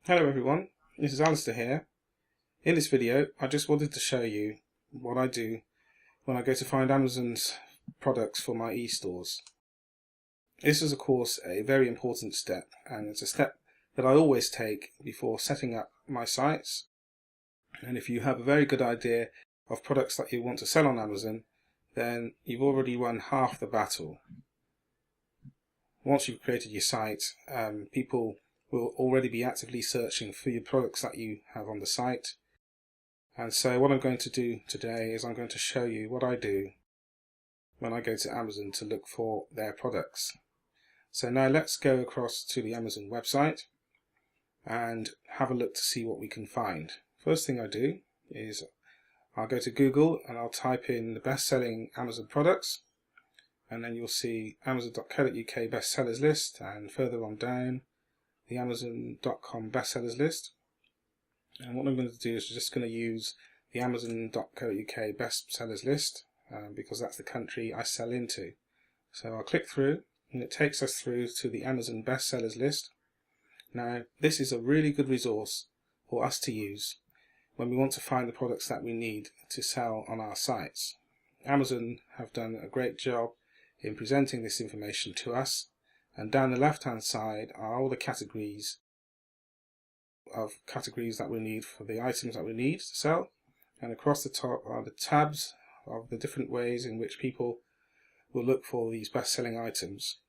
Hello everyone, this is Alistair here. In this video I just wanted to show you what I do when I go to find Amazon's products for my e-stores. This is of course a very important step, and it's a step that I always take before setting up my sites. And if you have a very good idea of products that you want to sell on Amazon, then you've already won half the battle. Once you've created your site, people will already be actively searching for your products that you have on the site. And so what I'm going to do today is I'm going to show you what I do when I go to Amazon to look for their products. So now let's go across to the Amazon website and have a look to see what we can find. First thing I do is I'll go to Google and I'll type in the best-selling Amazon products, and then you'll see Amazon.co.uk bestsellers list, and further on down the Amazon.com bestsellers list. And what I'm going to do is just going to use the Amazon.co.uk bestsellers list because that's the country I sell into. So I'll click through and it takes us through to the Amazon bestsellers list. Now this is a really good resource for us to use when we want to find the products that we need to sell on our sites. Amazon have done a great job in presenting this information to us. And down the left hand side are all the categories that we need for the items that we need to sell, and across the top are the tabs of the different ways in which people will look for these best-selling items.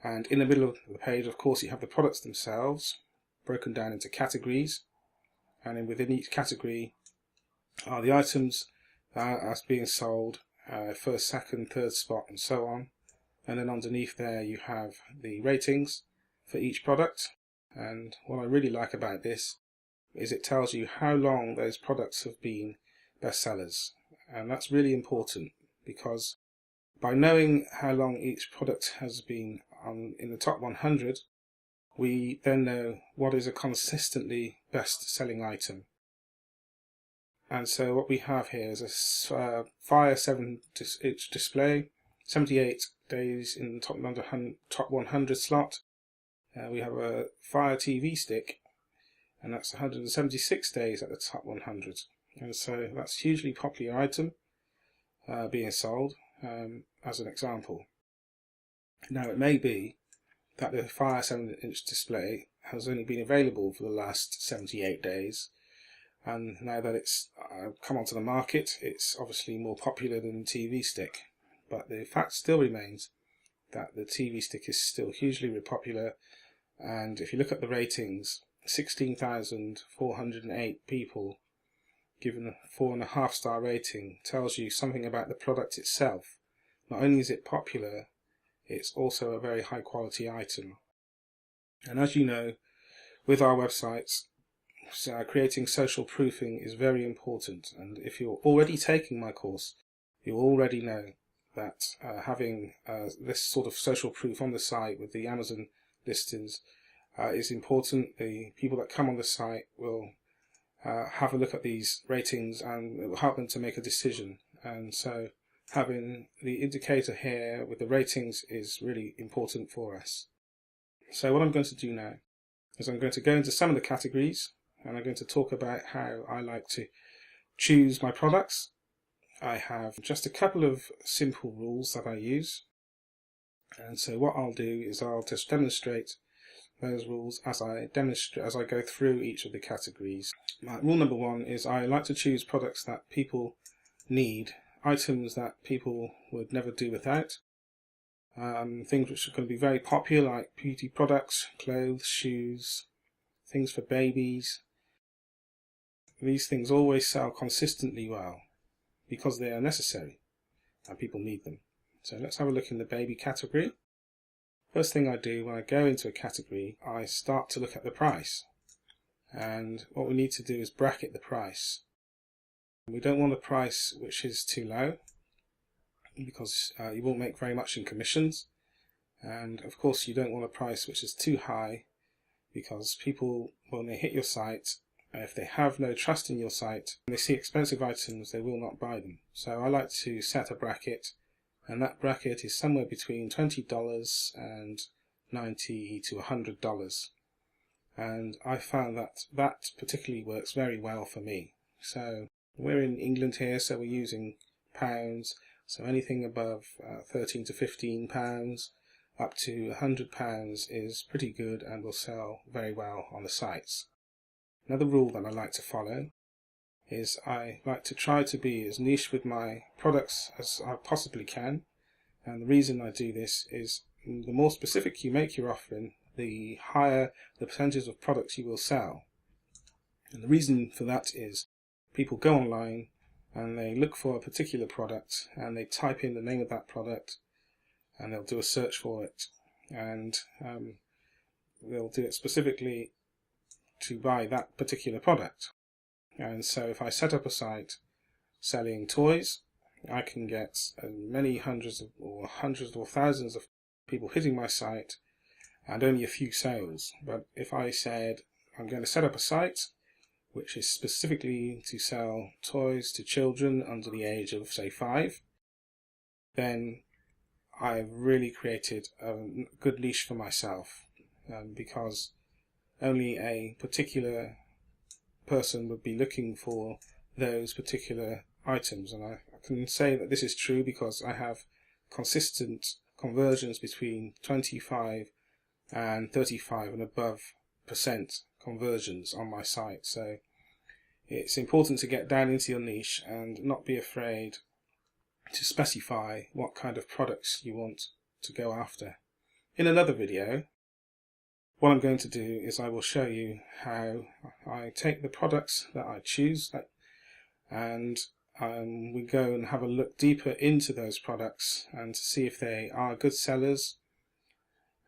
And in the middle of the page, of course, you have the products themselves broken down into categories, and then within each category are the items that are being sold, first, second, third spot, and so on. And then underneath there you have the ratings for each product. And what I really like about this is it tells you how long those products have been bestsellers. And that's really important, because by knowing how long each product has been in the top 100, we then know what is a consistently best-selling item. And so what we have here is a Fire 7-inch display, 78 days in the top 100 slot. We have a Fire TV stick, and that's 176 days at the top 100. And so that's a hugely popular item being sold as an example. Now it may be that the Fire 7-inch display has only been available for the last 78 days, and now that it's come onto the market, it's obviously more popular than the TV stick. But the fact still remains that the TV stick is still hugely popular, and if you look at the ratings, 16,408 people given a 4.5 star rating tells you something about the product itself. Not only is it popular, it's also a very high quality item. And as you know, with our websites, creating social proofing is very important, and if you're already taking my course, you already know that having this sort of social proof on the site with the Amazon listings is important. The people that come on the site will have a look at these ratings, and it will help them to make a decision. And so having the indicator here with the ratings is really important for us. So what I'm going to do now is I'm going to go into some of the categories, and I'm going to talk about how I like to choose my products. I have just a couple of simple rules that I use, and so what I'll do is I'll just demonstrate those rules as I go through each of the categories. Rule number one is I like to choose products that people need, items that people would never do without, things which are going to be very popular, like beauty products, clothes, shoes, things for babies. These things always sell consistently well because they are necessary and people need them. So let's have a look in the baby category. First thing I do when I go into a category, I start to look at the price. And what we need to do is bracket the price. We don't want a price which is too low, because you won't make very much in commissions. And of course you don't want a price which is too high, because people, when they hit your site, if they have no trust in your site and they see expensive items, they will not buy them. So I like to set a bracket, and that bracket is somewhere between $20 and $90 to $100. and I found that that particularly works very well for me. So we're in England here, so we're using pounds, so anything above 13 to 15 pounds up to £100 is pretty good and will sell very well on the sites. Another rule that I like to follow is I like to try to be as niche with my products as I possibly can, and the reason I do this is the more specific you make your offering, the higher the percentage of products you will sell. And the reason for that is people go online and they look for a particular product and they type in the name of that product and they'll do a search for it, and they'll do it specifically to buy that particular product. And so if I set up a site selling toys, I can get many hundreds or thousands of people hitting my site and only a few sales. But if I said I'm going to set up a site which is specifically to sell toys to children under the age of, say, 5, then I've really created a good niche for myself, because only a particular person would be looking for those particular items. And I can say that this is true because I have consistent conversions between 25 and 35 and above % conversions on my site. So it's important to get down into your niche and not be afraid to specify what kind of products you want to go after. In another video, what I'm going to do is I will show you how I take the products that I choose and we go and have a look deeper into those products and to see if they are good sellers,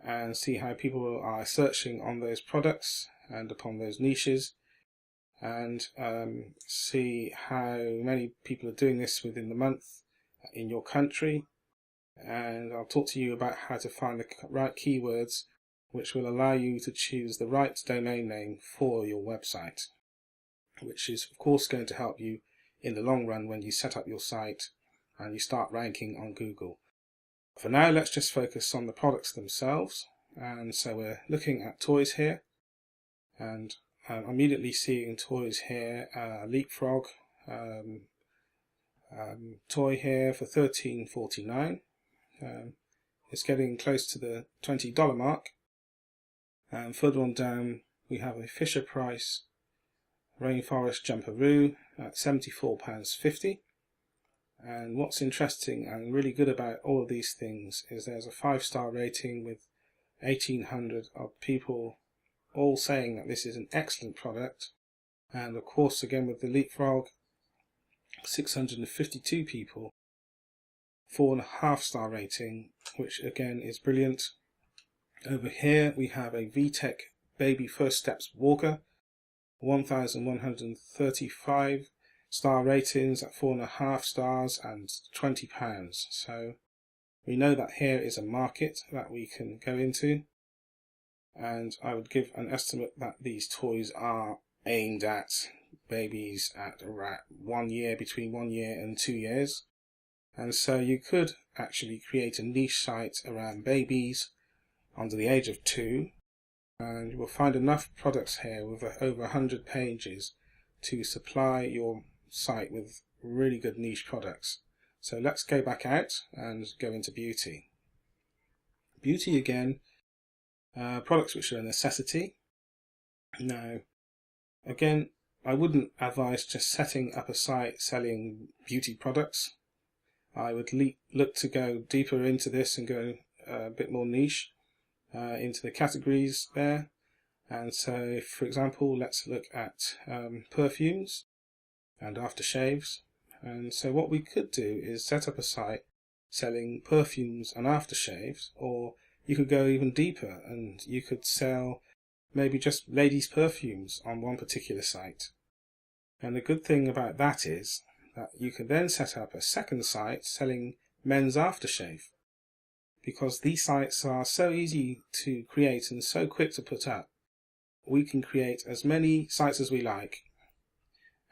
and see how people are searching on those products and upon those niches, and see how many people are doing this within the month in your country. And I'll talk to you about how to find the right keywords which will allow you to choose the right domain name for your website, which is of course going to help you in the long run when you set up your site and you start ranking on Google. For now, let's just focus on the products themselves. And so we're looking at toys here, and I'm immediately seeing toys here, Leapfrog toy here for $13.49. It's getting close to the $20 mark. And further on down we have a Fisher-Price Rainforest Jumperoo at £74.50. And what's interesting and really good about all of these things is there's a 5-star rating with 1,800 of people all saying that this is an excellent product. And of course, again with the Leapfrog, 652 people, 4.5-star rating, which again is brilliant. Over here we have a VTech Baby First Steps Walker, 1,135 star ratings at 4.5 stars and £20. So we know that here is a market that we can go into, and I would give an estimate that these toys are aimed at babies at around 1 year, between 1 year and 2 years. And so you could actually create a niche site around babies under the age of 2, and you will find enough products here with over 100 pages to supply your site with really good niche products. So let's go back out and go into beauty. Beauty again, products which are a necessity. Now, again, I wouldn't advise just setting up a site selling beauty products. I would look to go deeper into this and go a bit more niche into the categories there. And so, for example, let's look at perfumes and aftershaves. And so what we could do is set up a site selling perfumes and aftershaves, or you could go even deeper and you could sell maybe just ladies' perfumes on one particular site. And the good thing about that is that you can then set up a second site selling men's aftershave, because these sites are so easy to create and so quick to put up. We can create as many sites as we like,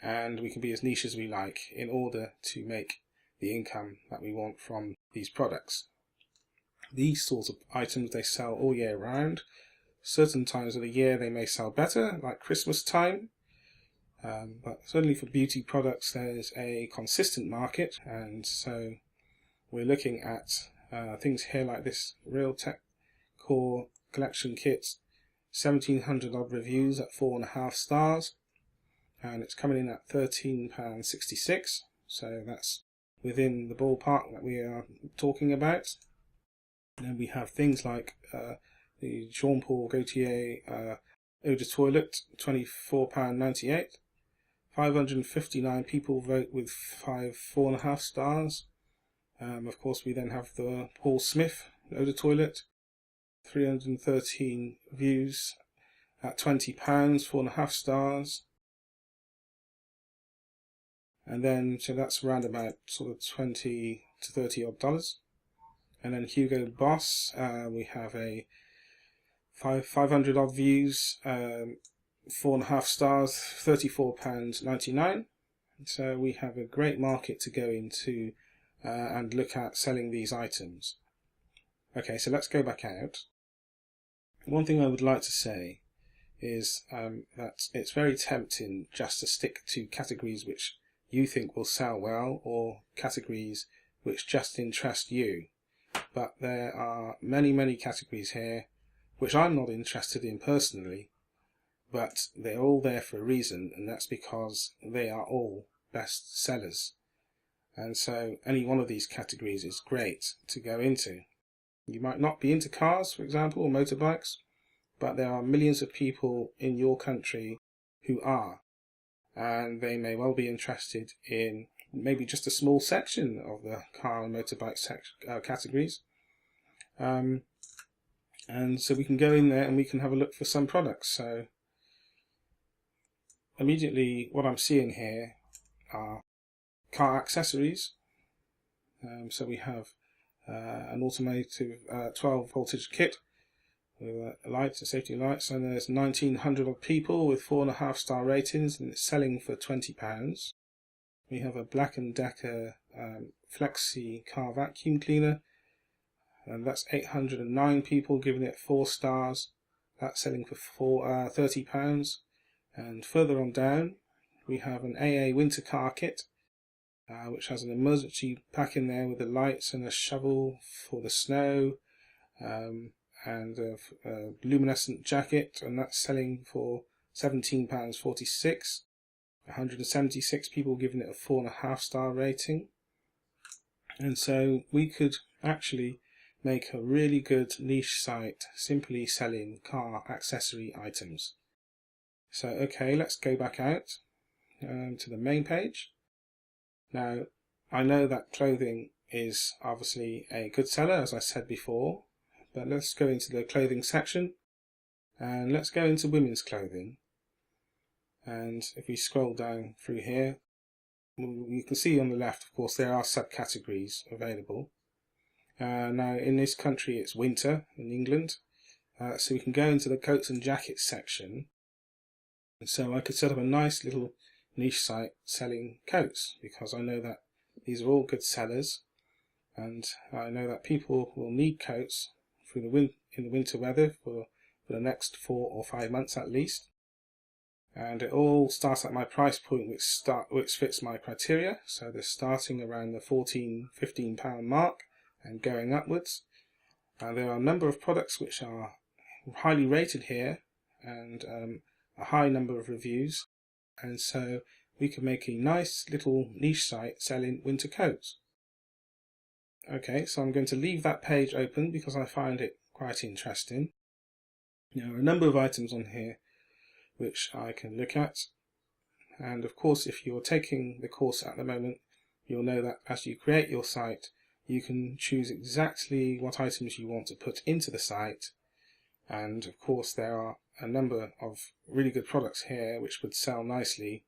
and we can be as niche as we like in order to make the income that we want from these products. These sorts of items, they sell all year round, Certain times of the year they may sell better, like Christmas time. But certainly for beauty products there's a consistent market, and so we're looking at things here like this Realtek Core Collection Kit, 1700 odd reviews at 4.5 stars, and it's coming in at £13.66, so that's within the ballpark that we are talking about. And then we have things like the Jean Paul Gaultier Eau de Toilette, £24.98. 559 people vote with 4.5 stars. Of course, we then have the Paul Smith Eau de Toilette, 313 views at £20, 4.5 stars. And then, so that's around about sort of 20 to 30 odd dollars. And then Hugo Boss, we have a 500 odd views, 4.5 stars, £34.99. So we have a great market to go into and look at selling these items. Okay, so let's go back out. One thing I would like to say is that it's very tempting just to stick to categories which you think will sell well, or categories which just interest you. But there are many categories here which I'm not interested in personally, but they're all there for a reason, and that's because they are all best sellers. And so any one of these categories is great to go into. You might not be into cars, for example, or motorbikes, but there are millions of people in your country who are, and they may well be interested in maybe just a small section of the car and motorbike categories. And so we can go in there and we can have a look for some products. So immediately what I'm seeing here are car accessories. So we have an automotive 12 voltage kit with lights, safety lights, and there's 1900 odd people with 4.5 star ratings, and it's selling for £20. We have a Black & Decker Flexi car vacuum cleaner, and that's 809 people giving it 4 stars. That's selling for £30. And further on down we have an AA winter car kit, which has an emergency pack in there with the lights and a shovel for the snow, and a luminescent jacket, and that's selling for £17.46. 176 people giving it a 4.5 star rating. And so we could actually make a really good niche site simply selling car accessory items. So okay, let's go back out to the main page. Now I know that clothing is obviously a good seller, as I said before, but let's go into the clothing section and let's go into women's clothing. And if we scroll down through here, you can see on the left, of course, there are subcategories available. Now in this country it's winter in England, so we can go into the coats and jackets section. And so I could set up a nice little niche site selling coats, because I know that these are all good sellers, and I know that people will need coats through in the winter weather for the next 4 or 5 months at least. And it all starts at my price point, which fits my criteria. So they're starting around the £14–15 mark and going upwards. There are a number of products which are highly rated here, and a high number of reviews, and so we can make a nice little niche site selling winter coats. Okay, so I'm going to leave that page open because I find it quite interesting. There are a number of items on here which I can look at, and of course if you're taking the course at the moment, you'll know that as you create your site you can choose exactly what items you want to put into the site, and of course there are a number of really good products here which would sell nicely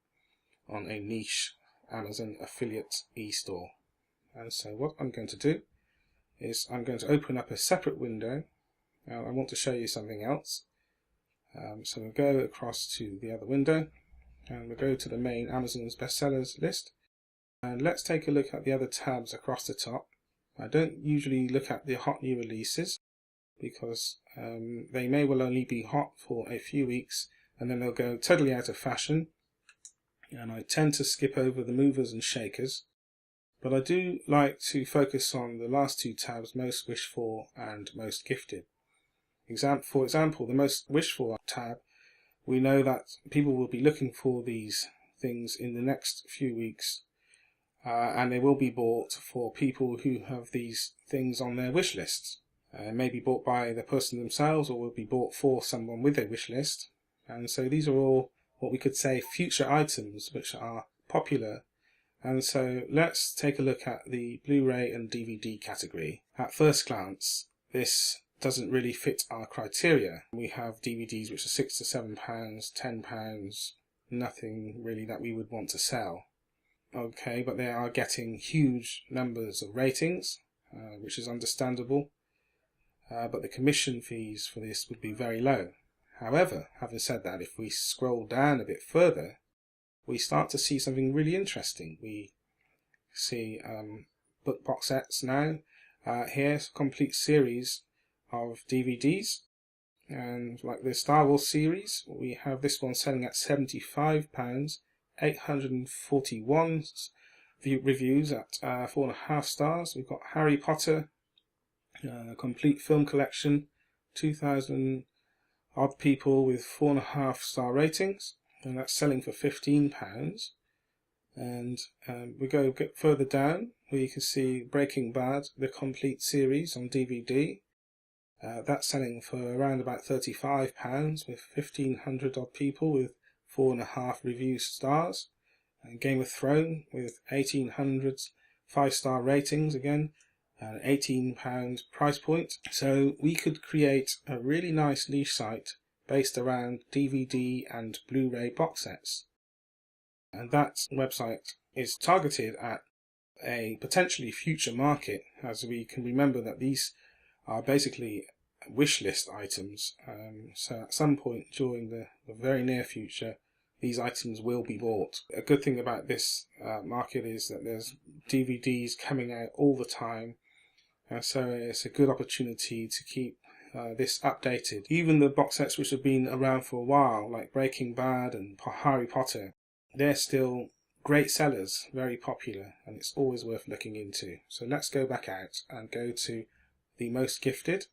on a niche Amazon affiliate e-store. And so what I'm going to do is I'm going to open up a separate window. Now I want to show you something else. So we'll go across to the other window and we'll go to the main Amazon's bestsellers list, and let's take a look at the other tabs across the top. I don't usually look at the hot new releases, because they may well only be hot for a few weeks and then they'll go totally out of fashion. And I tend to skip over the movers and shakers, but I do like to focus on the last two tabs, most wished for and most gifted. For example, the most wished for tab, we know that people will be looking for these things in the next few weeks, and they will be bought for people who have these things on their wish lists. May be bought by the person themselves or will be bought for someone with a wish list. And so these are all what we could say future items which are popular. And so let's take a look at the Blu-ray and DVD category. At first glance, this doesn't really fit our criteria. We have DVDs which are £6 to £7, £10, nothing really that we would want to sell. Okay, but they are getting huge numbers of ratings, which is understandable. But the commission fees for this would be very low. However, having said that, if we scroll down a bit further, we start to see something really interesting. We see book box sets now. Here's a complete series of DVDs, and like the Star Wars series, we have this one selling at £75, 841 reviews at 4.5 stars. We've got Harry Potter, complete film collection, 2,000 odd people with 4.5 star ratings, and that's selling for £15. And we get further down where you can see Breaking Bad, the complete series on DVD. That's selling for around about £35 with 1,500 odd people with 4.5 review stars. And Game of Thrones with 1,800 5-star ratings again, an £18 price point. So we could create a really nice niche site based around DVD and Blu-ray box sets. And that website is targeted at a potentially future market, as we can remember that these are basically wish list items. So at some point during the very near future, these items will be bought. A good thing about this market is that there's DVDs coming out all the time. So it's a good opportunity to keep this updated. Even the box sets which have been around for a while, like Breaking Bad and Harry Potter, they're still great sellers, very popular, and it's always worth looking into. So let's go back out and go to the most gifted.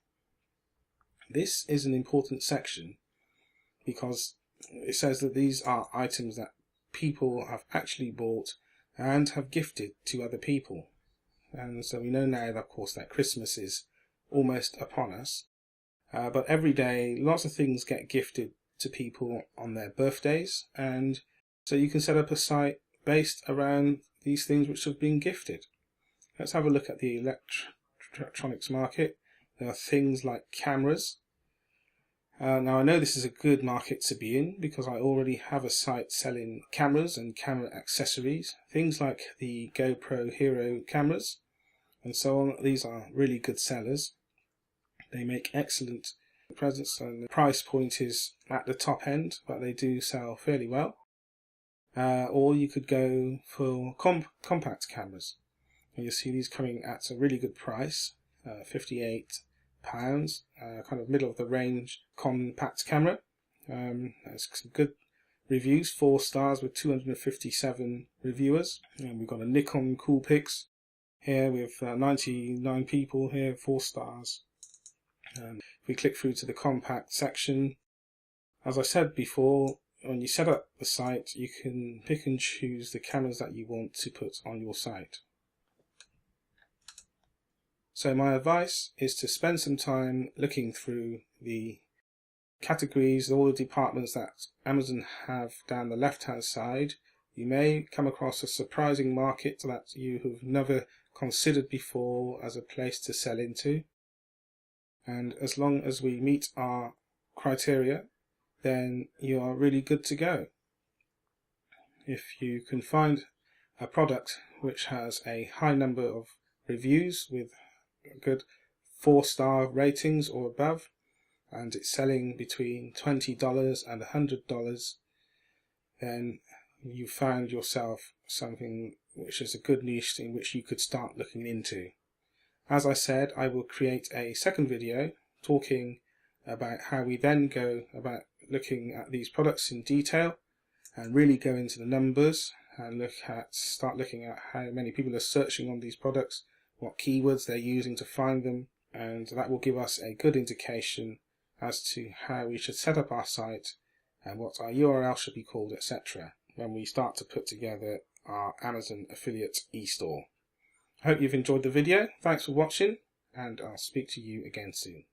This is an important section because it says that these are items that people have actually bought and have gifted to other people. And so we know now, of course, that Christmas is almost upon us. But every day, lots of things get gifted to people on their birthdays. And so you can set up a site based around these things which have been gifted. Let's have a look at the electronics market. There are things like cameras. Now I know this is a good market to be in because I already have a site selling cameras and camera accessories. Things like the GoPro Hero cameras and so on. These are really good sellers. They make excellent presents and the price point is at the top end, but they do sell fairly well. Or you could go for compact cameras. And you'll see these coming at a really good price, £58. Kind of middle of the range compact camera. That's some good reviews, 4 stars with 257 reviewers. And we've got a Nikon Coolpix here with 99 people here, 4 stars. If we click through to the compact section, as I said before, when you set up the site, you can pick and choose the cameras that you want to put on your site. So my advice is to spend some time looking through the categories, all the departments that Amazon have down the left-hand side. You may come across a surprising market that you have never considered before as a place to sell into. And as long as we meet our criteria, then you are really good to go. If you can find a product which has a high number of reviews with good 4-star ratings or above, and it's selling between $20 and $100, then you found yourself something which is a good niche in which you could start looking into. As I said, I will create a second video talking about how we then go about looking at these products in detail and really go into the numbers and start looking at how many people are searching on these products, what keywords they're using to find them, and that will give us a good indication as to how we should set up our site and what our URL should be called, etc. when we start to put together our Amazon affiliate e-store. I hope you've enjoyed the video. Thanks for watching, and I'll speak to you again soon.